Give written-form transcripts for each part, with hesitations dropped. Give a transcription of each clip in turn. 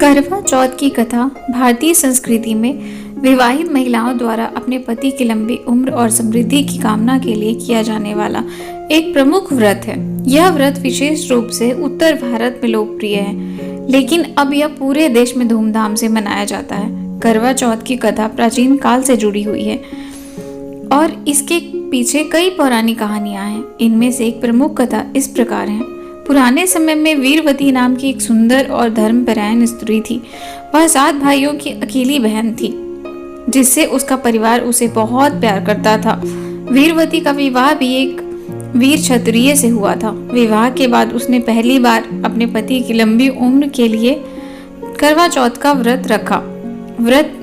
करवा चौथ की कथा भारतीय संस्कृति में विवाहित महिलाओं द्वारा अपने पति की लंबी उम्र और समृद्धि की कामना के लिए किया जाने वाला एक प्रमुख व्रत है। यह व्रत विशेष रूप से उत्तर भारत में लोकप्रिय है, लेकिन अब यह पूरे देश में धूमधाम से मनाया जाता है। करवा चौथ की कथा प्राचीन काल से जुड़ी हुई है और इसके पीछे कई पौराणिक कहानियां हैं। इनमें से एक प्रमुख कथा इस प्रकार है। पुराने समय में वीरवती नाम की एक सुंदर और धर्मपरायण स्त्री थी। वह 7 भाइयों की अकेली बहन थी, जिससे उसका परिवार उसे बहुत प्यार करता था। वीरवती का विवाह भी एक वीर क्षत्रिय से हुआ था। विवाह के बाद उसने पहली बार अपने पति की लंबी उम्र के लिए करवा चौथ का व्रत रखा। व्रत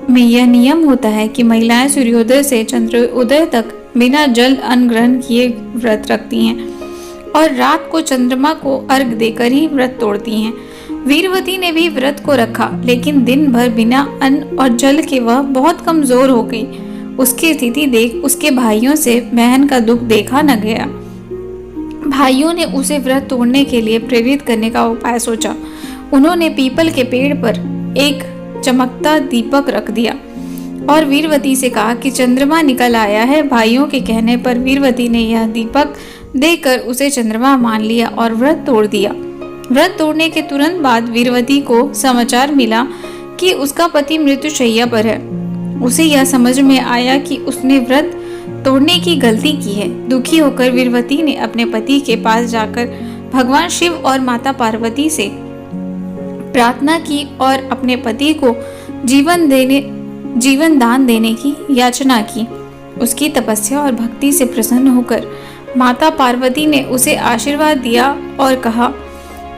में यह नियम होता है कि महिलाएं सूर्योदय से चंद्रोदय तक बिना जल अन्न ग्रहण किए व्रत रखती हैं और रात को चंद्रमा को अर्घ देकर ही व्रत तोड़ती हैं। वीरवती ने भी व्रत को रखा, लेकिन दिन भर बिना अन्न और जल के वह बहुत कमजोर हो गई। उसकी स्थिति देख उसके भाइयों से बहन का दुख देखा न गया। भाइयों ने उसे व्रत तोड़ने के लिए प्रेरित करने का उपाय सोचा। उन्होंने पीपल के पेड़ पर एक चमकता दीपक रख दिया और वीरवती से कहा कि चंद्रमा निकल आया है। भाइयों के कहने पर वीरवती ने यह दीपक देखकर उसे चंद्रमा मान लिया और व्रत तोड़ दिया। व्रत तोड़ने के तुरंत बाद वीरवती को समाचार मिला कि उसका पति मृत्युशैया पर है। उसे यह समझ में आया कि उसने व्रत तोड़ने की गलती की है। दुखी होकर वीरवती ने अपने पति के पास जाकर भगवान शिव और माता पार्वती से प्रार्थना की और अपने पति को जीवन दान देने की याचना की। उसकी तपस्या और भक्ति से प्रसन्न होकर माता पार्वती ने उसे आशीर्वाद दिया और कहा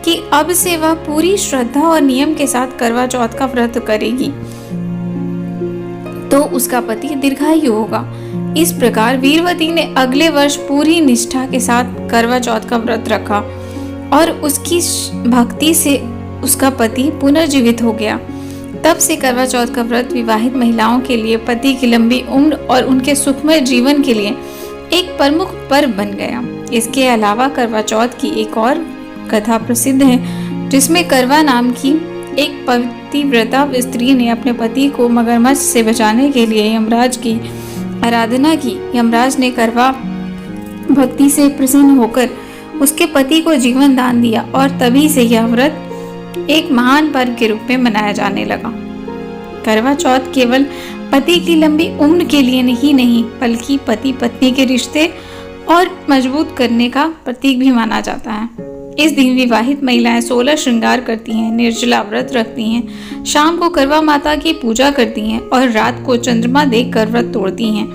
कि अब से वह पूरी श्रद्धा और नियम के साथ करवा चौथ का व्रत करेगी तो उसका पति दीर्घायु होगा। इस प्रकार वीरवती ने अगले वर्ष पूरी निष्ठा के साथ करवा चौथ का व्रत रखा और उसकी भक्ति से उसका पति पुनर्जीवित हो गया। तब से करवा चौथ का व्रत विवाहित महिलाओं के लिए पति की लंबी उम्र और उनके सुखमय जीवन के लिए एक प्रमुख पर्व बन गया। इसके अलावा करवा चौथ की एक और कथा प्रसिद्ध है, जिसमें करवा नाम की एक पतिव्रता स्त्री ने अपने पति को मगरमच्छ से बचाने के लिए यमराज की आराधना की। यमराज ने करवा भक्ति से प्रसन्न होकर उसके पति को जीवन दान दिया और तभी से यह व्रत एक महान पर्व के रूप में मनाया जाने लगा। करवा चौथ केवल पति की लंबी उम्र के लिए ही नहीं, बल्कि पति पत्नी के रिश्ते और मजबूत करने का प्रतीक भी माना जाता है। इस दिन विवाहित महिलाएं 16 श्रृंगार करती हैं, निर्जला व्रत रखती हैं, शाम को करवा माता की पूजा करती हैं और रात को चंद्रमा देखकर व्रत तोड़ती हैं।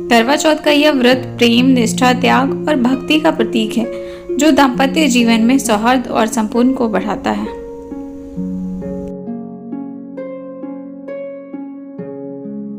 करवा चौथ का यह व्रत प्रेम, निष्ठा, त्याग और भक्ति का प्रतीक है, जो दाम्पत्य जीवन में सौहार्द और संपूर्ण को बढ़ाता है।